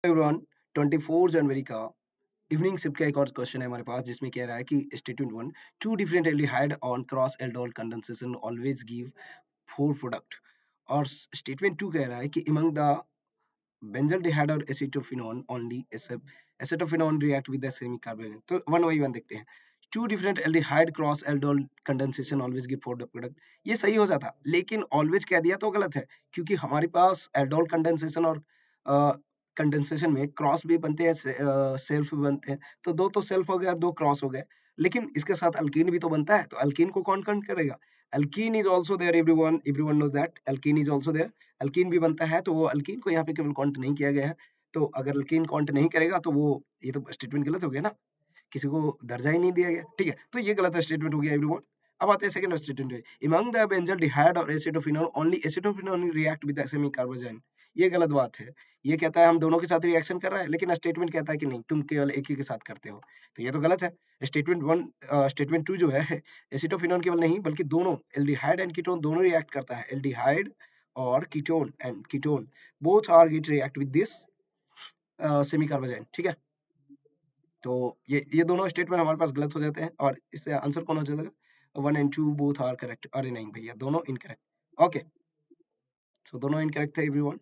everyone 24 जनवरी का evening shift का एक और क्वेश्चन है हमारे पास जिसमें कह रहा है कि statement one two different aldehyde on cross aldol condensation always give four product और स्टेटमेंट टू कह रहा है कि among the benzaldehyde और acetophenone only acetophenone react with the semi-carbon तो वन बाई वन देखते हैं two different aldehyde cross aldol condensation always give four product ये सही हो जाता लेकिन ऑलवेज कह दिया तो गलत है क्योंकि हमारे पास एल्डोल कंडेंसेशन और कंडेंसेशन में क्रॉस भी बनते हैं सेल्फ भी बनते हैं तो दो तो सेल्फ हो गया दो क्रॉस हो गए लेकिन इसके साथ अल्कीन भी तो बनता है तो अल्कीन को कौन काउंट करेगा alkene is also there everyone knows that alkene is also there alkene भी बनता है तो वो अल्कीन को यहाँ पे केवल काउंट नहीं किया गया है तो अगर अल्कीन काउंट नहीं करेगा तो वो ये तो स्टेटमेंट गलत हो गया ना किसी को दर्जा ही नहीं दिया गया ठीक है तो ये गलत स्टेटमेंट हो गया एवरीवन अब आते हैं सेकंड स्टेटमेंट पे among the benzaldehyde और acetophenone only acetophenone react with the semi carbazine ये गलत बात है ये कहता है हम दोनों के साथ रिएक्शन कर रहा है लेकिन स्टेटमेंट कहता है कि नहीं तुम केवल एक ही के साथ करते हो तो ये तो गलत है स्टेटमेंट वन स्टेटमेंट टू जो है एसिटोफिनोन केवल नहीं बल्कि दोनों एल्डिहाइड एंड कीटोन दोनों रिएक्ट करता है एल्डिहाइड और ketone both are get react with this semicarbazide ठीक है तो ये दोनों स्टेटमेंट हमारे पास गलत हो जाते हैं और इससे आंसर कौन हो जाएगा one and two both are correct अरे नहीं भैया दोनों इनकरेक्ट ओके सो दोनों इनकरेक्ट थे एवरीवन